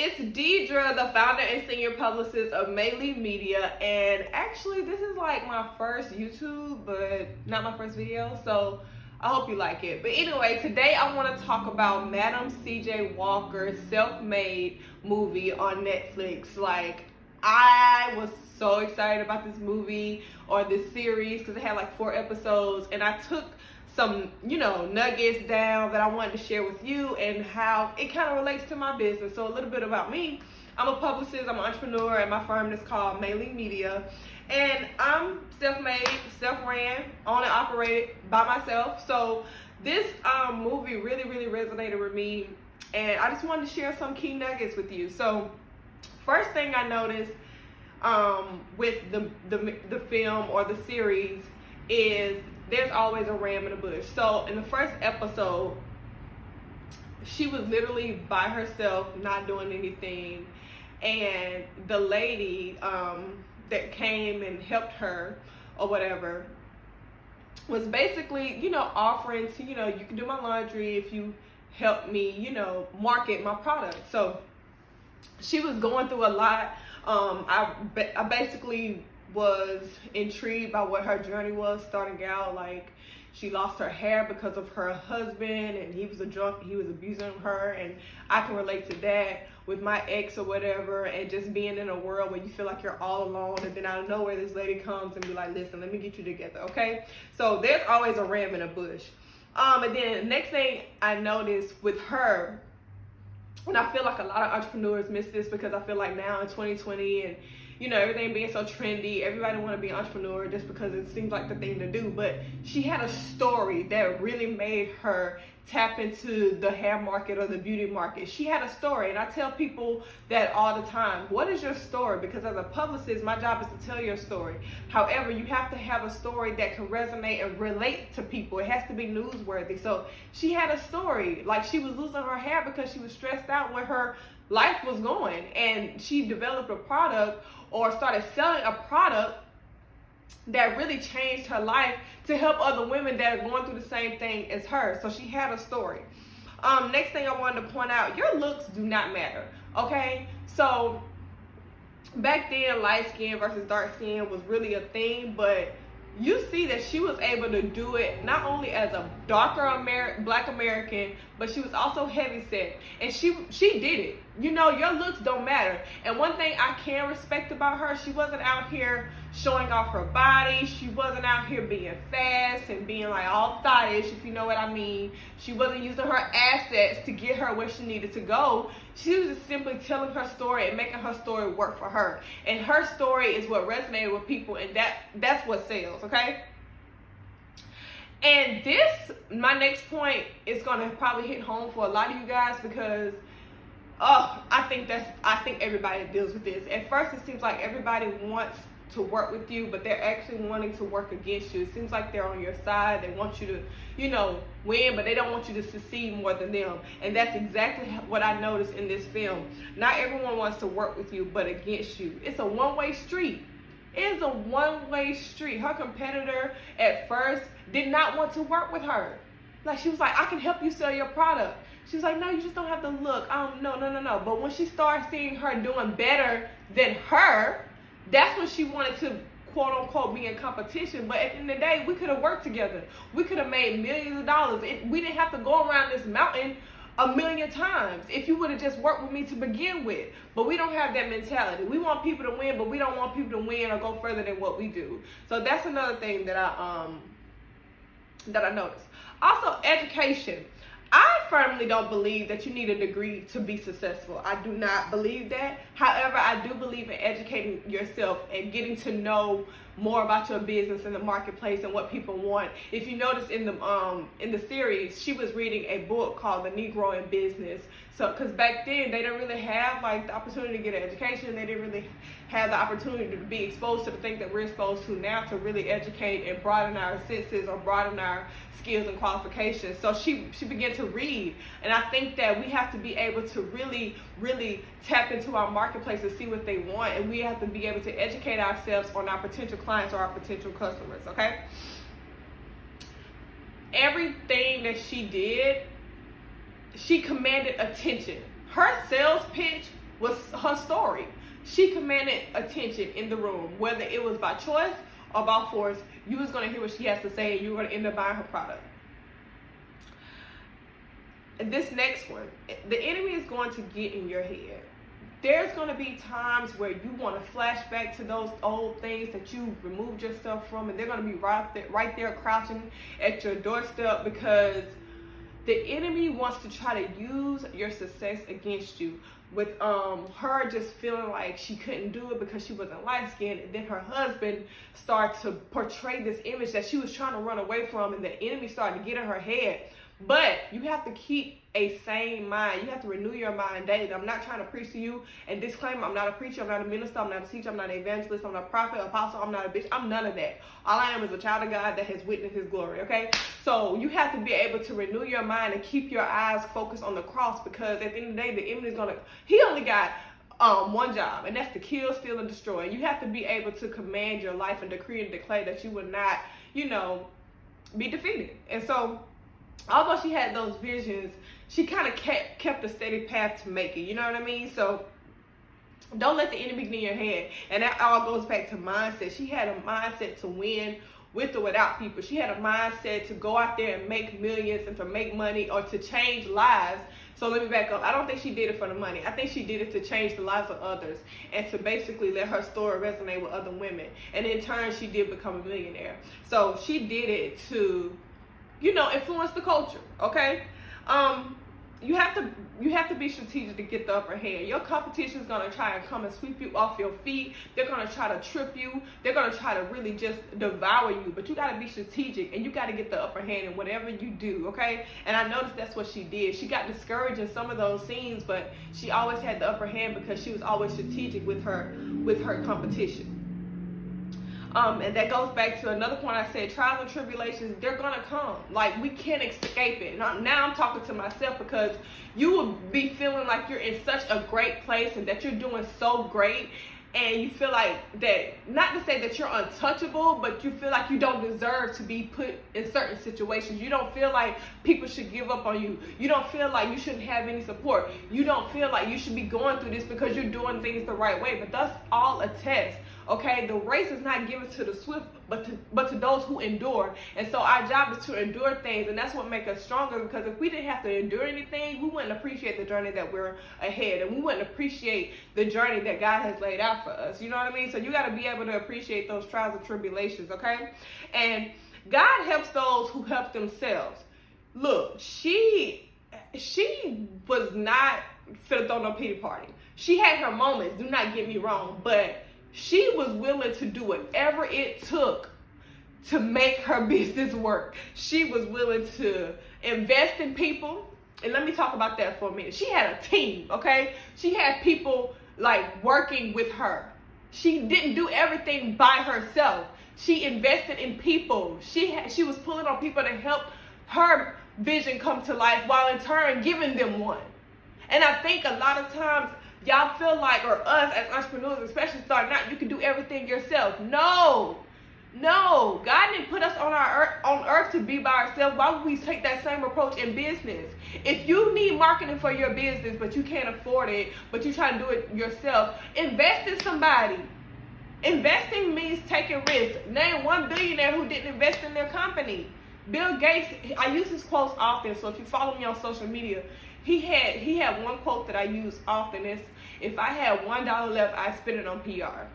it's Deidre, the founder and senior publicist of MayLee Media, and actually this is like my first YouTube, but not my first video, so I hope you like it. But anyway, today I want to talk about Madam C.J. Walker's Self-Made movie on Netflix. Like, I was so excited about this movie or this series because it had like 4 episodes, and I took some, nuggets down that I wanted to share with you and how it kind of relates to my business. So a little bit about me. I'm a publicist, I'm an entrepreneur, and my firm is called MayLee Media. And I'm self-made, self-ran, owned and operated by myself. So this movie really, really resonated with me, and I just wanted to share some key nuggets with you. So first thing I noticed with the film or the series is there's always a ram in the bush. So in the first episode, she was literally by herself, not doing anything, and the lady that came and helped her or whatever was basically, offering to, you can do my laundry if you help me, market my product. So she was going through a lot. I basically was intrigued by what her journey was starting out. Like, she lost her hair because of her husband, and he was a drunk, he was abusing her, and I can relate to that with my ex or whatever, and just being in a world where you feel like you're all alone, and then out of nowhere this lady comes and be like, listen, let me get you together, okay? So there's always a ram in a bush. And then the next thing I noticed with her, and I feel like a lot of entrepreneurs miss this because I feel like now in 2020 and everything being so trendy, everybody want to be an entrepreneur just because it seems like the thing to do. But she had a story that really made her tap into the hair market or the beauty market. She had a story, and I tell people that all the time. What is your story? Because as a publicist, my job is to tell your story. However, you have to have a story that can resonate and relate to people. It has to be newsworthy. So she had a story. Like, she was losing her hair because she was stressed out where her life was going, and she developed a product or started selling a product that really changed her life to help other women that are going through the same thing as her. So she had a story. Next thing I wanted to point out, your looks do not matter, okay? So back then, light skin versus dark skin was really a thing, but you see that she was able to do it not only as a darker Black American, but she was also heavy set, and she did it. Your looks don't matter. And one thing I can respect about her, she wasn't out here showing off her body. She wasn't out here being fast and being like all thottish, if you know what I mean. She wasn't using her assets to get her where she needed to go. She was just simply telling her story and making her story work for her. And her story is what resonated with people, and that's what sells, okay? And my next point is gonna probably hit home for a lot of you guys because I think everybody deals with this. At first, it seems like everybody wants to work with you, but they're actually wanting to work against you. It seems like they're on your side. They want you to, win, but they don't want you to succeed more than them. And that's exactly what I noticed in this film. Not everyone wants to work with you, but against you. It's a one-way street. It is a one-way street. Her competitor at first did not want to work with her. Like, she was like, I can help you sell your product. She was like, no, you just don't have to look. No. But when she started seeing her doing better than her, that's when she wanted to, quote unquote, be in competition. But at the end of the day, we could have worked together. We could have made millions of dollars. We didn't have to go around this mountain a million times if you would have just worked with me to begin with. But we don't have that mentality. We want people to win, but we don't want people to win or go further than what we do. So that's another thing that I noticed. Also, education. I firmly don't believe that you need a degree to be successful. I do not believe that. However, I do believe in educating yourself and getting to know more about your business in the marketplace and what people want. If you notice in the series, she was reading a book called The Negro in Business. So, because back then they didn't really have like the opportunity to get an education. They didn't really have the opportunity to be exposed to the things that we're exposed to now, to really educate and broaden our senses or broaden our skills and qualifications. So she began to read, and I think that we have to be able to really tap into our marketplace and see what they want, and we have to be able to educate ourselves on our potential clients or our potential customers. Okay, everything that she did, she commanded attention. Her sales pitch was her story. She commanded attention in the room, whether it was by choice or by force. You was going to hear what she has to say, and you were going to end up buying her product. And this next one, the enemy is going to get in your head. There's going to be times where you want to flash back to those old things that you removed yourself from, and they're going to be right there crouching at your doorstep, because the enemy wants to try to use your success against you, with her just feeling like she couldn't do it because she wasn't light-skinned, and then her husband started to portray this image that she was trying to run away from, and the enemy started to get in her head. But you have to keep a sane mind. You have to renew your mind daily. I'm not trying to preach to you and disclaimer, I'm not a preacher, I'm not a minister, I'm not a teacher, I'm not an evangelist, I'm not a prophet, apostle, I'm not a bitch. I'm none of that. All I am is a child of God that has witnessed his glory, okay? So you have to be able to renew your mind and keep your eyes focused on the cross, because at the end of the day, the enemy is going to, he only got one job, and that's to kill, steal, and destroy. You have to be able to command your life and decree and declare that you will not, be defeated. And so, although she had those visions, she kind of kept a steady path to make it. You know what I mean? So don't let the enemy get in your head. And that all goes back to mindset. She had a mindset to win with or without people. She had a mindset to go out there and make millions and to make money or to change lives. So let me back up. I don't think she did it for the money. I think she did it to change the lives of others and to basically let her story resonate with other women. And in turn, she did become a millionaire. So she did it to, influence the culture, okay? You have to be strategic to get the upper hand. Your competition is going to try and come and sweep you off your feet. They're going to try to trip you. They're going to try to really just devour you. But you got to be strategic, and you got to get the upper hand in whatever you do, okay? And I noticed that's what she did. She got discouraged in some of those scenes, but she always had the upper hand because she was always strategic with her competition. And that goes back to another point I said, trials and tribulations, they're going to come. Like, we can't escape it. And now I'm talking to myself, because you will be feeling like you're in such a great place and that you're doing so great. And you feel like that, not to say that you're untouchable, but you feel like you don't deserve to be put in certain situations. You don't feel like people should give up on you. You don't feel like you shouldn't have any support. You don't feel like you should be going through this because you're doing things the right way. But that's all a test. Okay, the race is not given to the swift, but to those who endure. And so our job is to endure things, and that's what makes us stronger, because if we didn't have to endure anything, we wouldn't appreciate the journey that we're ahead, and we wouldn't appreciate the journey that God has laid out for us. You know what I mean? So you got to be able to appreciate those trials and tribulations, okay? And God helps those who help themselves. Look, she was not finna throw no pity party. She had her moments, do not get me wrong, but she was willing to do whatever it took to make her business work. She was willing to invest in people. And let me talk about that for a minute. She had a team, okay? She had people like working with her. She didn't do everything by herself. She invested in people. She was pulling on people to help her vision come to life, while in turn giving them one. And I think a lot of times y'all feel like, or us as entrepreneurs, especially starting out, you can do everything yourself. No, God didn't put us on earth to be by ourselves. Why would we take that same approach in business? If you need marketing for your business, but you can't afford it, but you try to do it yourself, invest in somebody. Investing means taking risks. Name one billionaire who didn't invest in their company. Bill Gates, I use his quotes often, so if you follow me on social media, he had one quote that I use often. It's, if I had $1 left, I'd spend it on PR.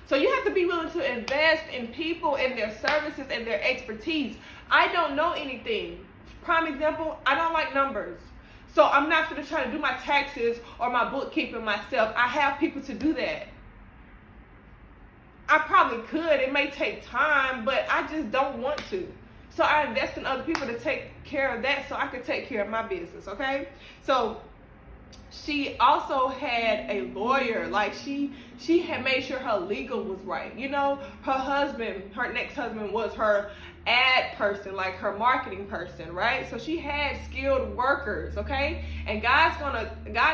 So you have to be willing to invest in people and their services and their expertise. I don't know anything. Prime example, I don't like numbers. So I'm not going to try to do my taxes or my bookkeeping myself. I have people to do that. I probably could. It may take time, but I just don't want to. So I invest in other people to take care of that so I could take care of my business, okay? So she also had a lawyer. Like, she had made sure her legal was right. Her next husband was her ad person, like her marketing person, right? So she had skilled workers, okay? And God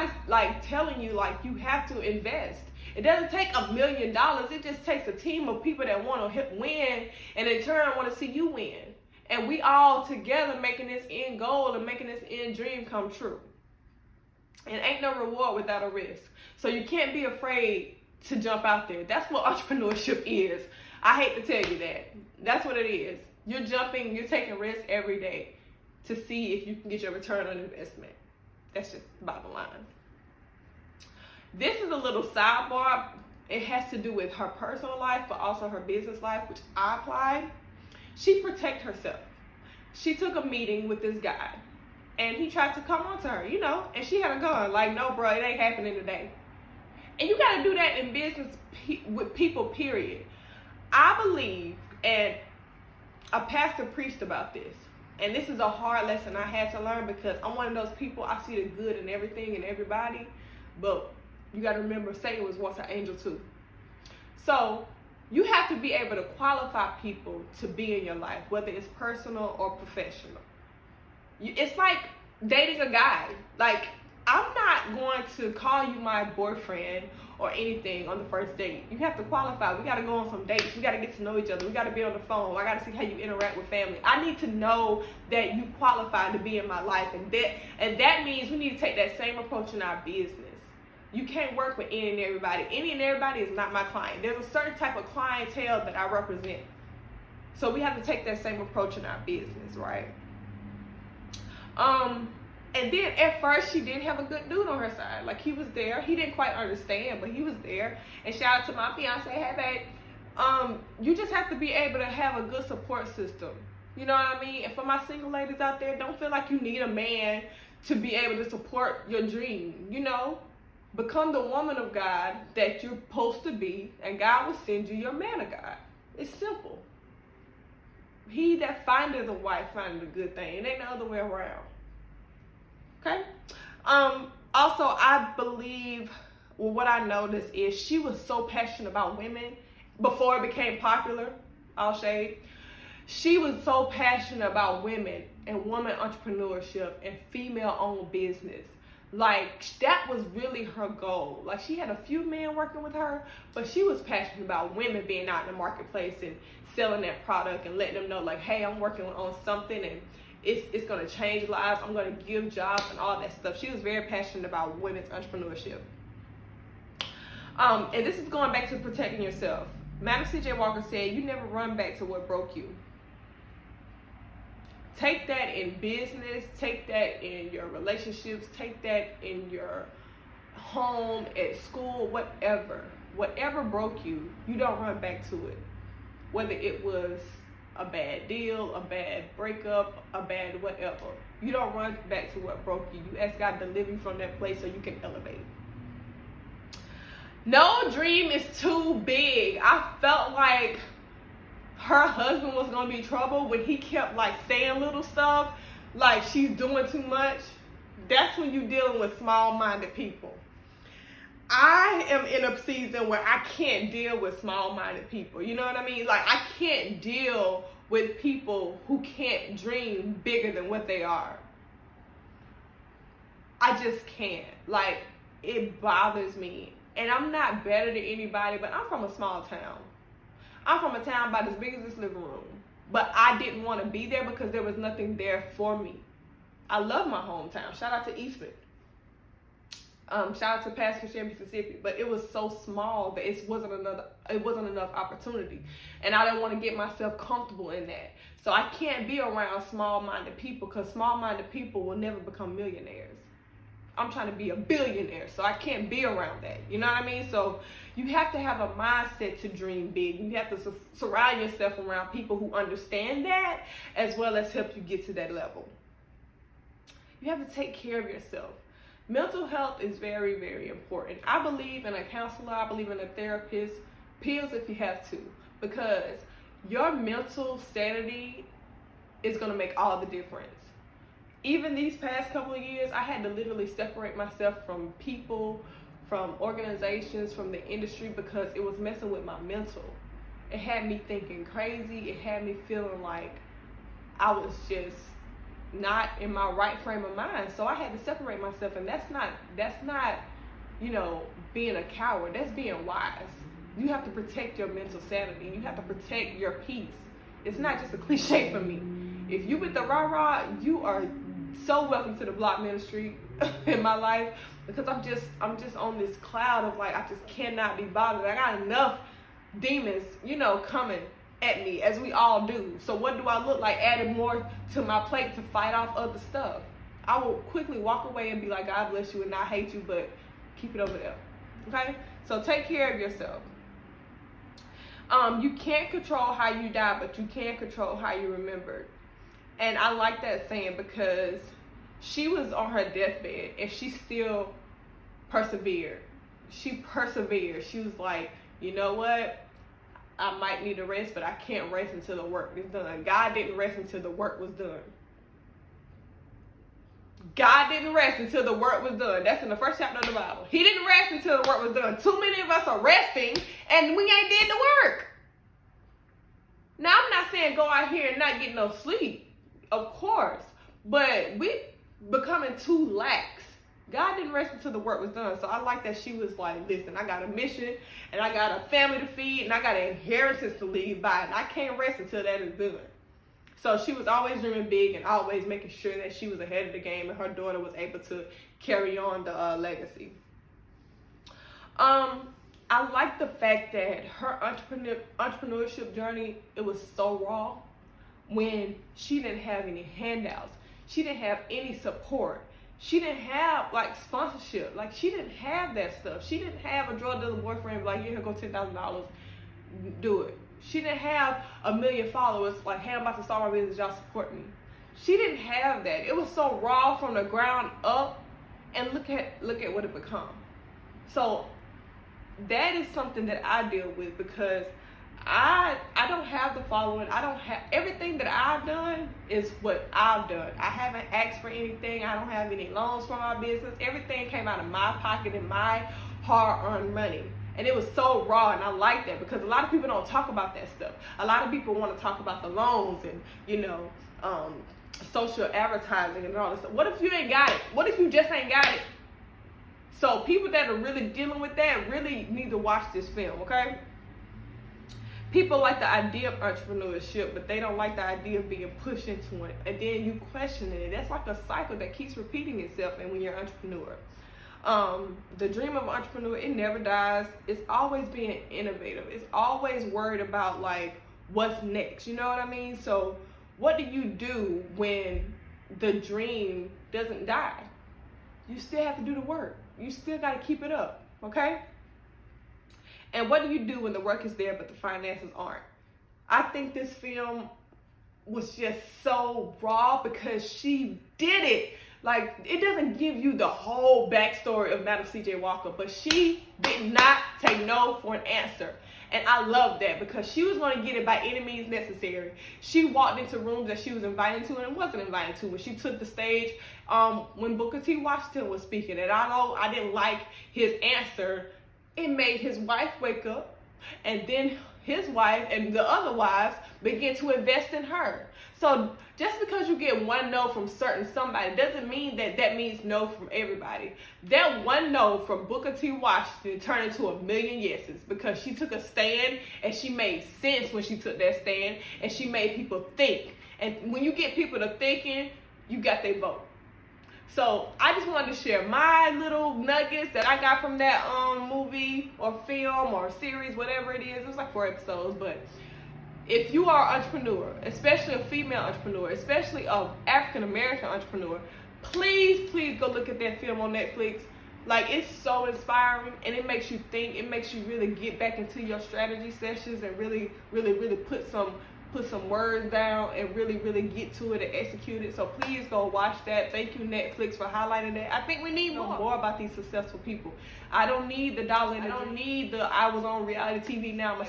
is like telling you, like, you have to invest. It doesn't take $1 million. It just takes a team of people that want to win, and in turn want to see you win. And we all together making this end goal and making this end dream come true. And ain't no reward without a risk. So you can't be afraid to jump out there. That's what entrepreneurship is. I hate to tell you that. That's what it is. You're jumping, you're taking risks every day to see if you can get your return on investment. That's just the bottom line. This is a little sidebar. It has to do with her personal life, but also her business life, which I applied. She protected herself. She took a meeting with this guy, and he tried to come on to her, and she had a gun. Like, no, bro, it ain't happening today. And you got to do that in business with people, period. I believe, and a pastor preached about this, and this is a hard lesson I had to learn because I'm one of those people, I see the good in everything and everybody, but you got to remember Satan was once an angel too. So you have to be able to qualify people to be in your life, whether it's personal or professional. It's like dating a guy. Like, I'm not going to call you my boyfriend or anything on the first date. You have to qualify. We got to go on some dates. We got to get to know each other. We got to be on the phone. I got to see how you interact with family. I need to know that you qualify to be in my life. And that means we need to take that same approach in our business. You can't work with any and everybody. Any and everybody is not my client. There's a certain type of clientele that I represent. So we have to take that same approach in our business, right? And then at first she did have a good dude on her side. Like, he was there. He didn't quite understand, but he was there. And shout out to my fiance, hey babe, you just have to be able to have a good support system. You know what I mean? And for my single ladies out there, don't feel like you need a man to be able to support your dream. Become the woman of God that you're supposed to be, and God will send you your man of God. It's simple. He that findeth a wife findeth a good thing. It ain't the other way around. Okay? Also, I believe, what I noticed is she was so passionate about women before it became popular. All shade. She was so passionate about women and woman entrepreneurship and female-owned business. Like, that was really her goal. Like, she had a few men working with her, but she was passionate about women being out in the marketplace and selling that product and letting them know, like, hey, I'm working on something and it's going to change lives. I'm going to give jobs and all that stuff. She was very passionate about women's entrepreneurship. And this is going back to protecting yourself. Madam C.J. Walker said, you never run back to what broke you. Take that in business, take that in your relationships, take that in your home, at school, whatever. Whatever broke you, you don't run back to it. Whether it was a bad deal, a bad breakup, a bad whatever. You don't run back to what broke you. You ask God to deliver you from that place so you can elevate. No dream is too big. I felt like her husband was going to be trouble when he kept like saying little stuff like she's doing too much. That's when you're dealing with small-minded people. I am in a season where I can't deal with small-minded people. You know what I mean? Like, I can't deal with people who can't dream bigger than what they are. I just can't. Like, it bothers me. And I'm not better than anybody, but I'm from a small town. I'm from a town about as big as this living room. But I didn't want to be there because there was nothing there for me. I love my hometown. Shout out to Eastman. Shout out to Pasco, Mississippi. But it was so small that it wasn't enough opportunity. And I didn't want to get myself comfortable in that. So I can't be around small-minded people because small-minded people will never become millionaires. I'm trying to be a billionaire, so I can't be around that. You know what I mean? So you have to have a mindset to dream big. You have to surround yourself around people who understand that, as well as help you get to that level. You have to take care of yourself. Mental health is very, very important. I believe in a counselor. I believe in a therapist. Pills if you have to, because your mental sanity is going to make all the difference. Even these past couple of years, I had to literally separate myself from people, from organizations, from the industry, because it was messing with my mental. It had me thinking crazy. It had me feeling like I was just not in my right frame of mind. So I had to separate myself, and that's not, being a coward. That's being wise. You have to protect your mental sanity. You have to protect your peace. It's not just a cliche for me. If you with the rah-rah, you are so welcome to the block ministry in my life, because I'm just on this cloud of like, I just cannot be bothered. I got enough demons, coming at me, as we all do. So what do I look like adding more to my plate to fight off other stuff? I will quickly walk away and be like, God bless you and I hate you, but keep it over there. Okay? So take care of yourself. You can't control how you die, but you can control how you remembered. And I like that saying, because she was on her deathbed and she still persevered. She persevered. She was like, you know what? I might need a rest, but I can't rest until the work is done. God didn't rest until the work was done. God didn't rest until the work was done. That's in the first chapter of the Bible. He didn't rest until the work was done. Too many of us are resting and we ain't did the work. Now, I'm not saying go out here and not get no sleep. Of course, but we becoming too lax. God didn't rest until the work was done. So I like that she was like, listen, I got a mission and I got a family to feed and I got an inheritance to leave by, and I can't rest until that is done. So she was always dreaming big and always making sure that she was ahead of the game and her daughter was able to carry on the legacy. I like the fact that her entrepreneurship journey, it was so raw. When she didn't have any handouts, she didn't have any support, she didn't have like sponsorship, like she didn't have that stuff. She didn't have a drug dealer boyfriend like, here, go $10,000, do it. She didn't have 1 million followers like, hey, I'm about to start my business, y'all support me. She didn't have that. It was so raw from the ground up, and look at what it become. So that is something that I deal with, because I don't have the following. I don't have everything that I've done is what I've done. I haven't asked for anything. I don't have any loans for my business. Everything came out of my pocket and my hard-earned money. And it was so raw, and I like that, because a lot of people don't talk about that stuff. A lot of people want to talk about the loans and, social advertising and all this stuff. What if you ain't got it? What if you just ain't got it? So people that are really dealing with that really need to watch this film, okay? People like the idea of entrepreneurship, but they don't like the idea of being pushed into it. And then you question it. That's like a cycle that keeps repeating itself. And when you're an entrepreneur, the dream of an entrepreneur, it never dies. It's always being innovative. It's always worried about like what's next. You know what I mean? So what do you do when the dream doesn't die? You still have to do the work. You still got to keep it up. Okay? And what do you do when the work is there but the finances aren't? I think this film was just so raw, because she did it. Like, it doesn't give you the whole backstory of Madam C.J. Walker, but she did not take no for an answer. And I love that, because she was going to get it by any means necessary. She walked into rooms that she was invited to and wasn't invited to. When she took the stage, when Booker T. Washington was speaking, and although I didn't like his answer, it made his wife wake up, and then his wife and the other wives begin to invest in her. So just because you get one no from somebody doesn't mean that means no from everybody. That one no from Booker T. Washington turned into 1 million yeses, because she took a stand and she made sense when she took that stand, and she made people think. And when you get people to thinking, you got their vote. So I just wanted to share my little nuggets that I got from that movie or film or series, whatever it is. It was like 4 episodes. But if you are an entrepreneur, especially a female entrepreneur, especially an African-American entrepreneur, please go look at that film on Netflix. Like, it's so inspiring, and it makes you think. It makes you really get back into your strategy sessions and really put some words down and really get to it and execute it. So please go watch that. Thank you, Netflix, for highlighting that. I think we need more about these successful people. I don't need the dollar. I don't need I was on reality TV now. A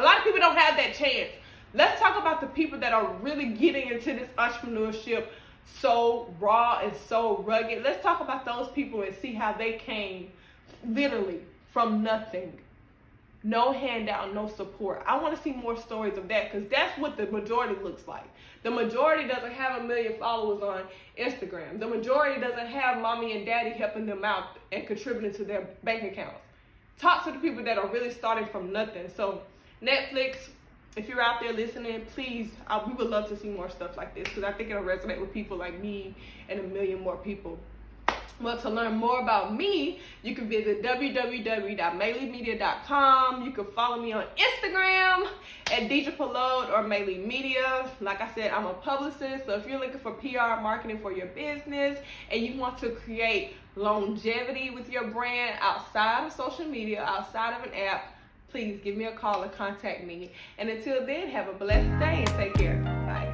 lot of people don't have that chance. Let's talk about the people that are really getting into this entrepreneurship so raw and so rugged. Let's talk about those people and see how they came literally from nothing. No handout, no support. I want to see more stories of that, because that's what the majority looks like. The majority doesn't have 1 million followers on Instagram. The majority doesn't have mommy and daddy helping them out and contributing to their bank accounts. Talk to the people that are really starting from nothing. So Netflix, if you're out there listening, please, we would love to see more stuff like this, because I think it'll resonate with people like me and a million more people. Well, to learn more about me, you can visit www.MayLeeMedia.com. You can follow me on Instagram at Deidre or MayLee Media. Like I said, I'm a publicist, so if you're looking for PR marketing for your business and you want to create longevity with your brand outside of social media, outside of an app, please give me a call or contact me. And until then, have a blessed day and take care. Bye.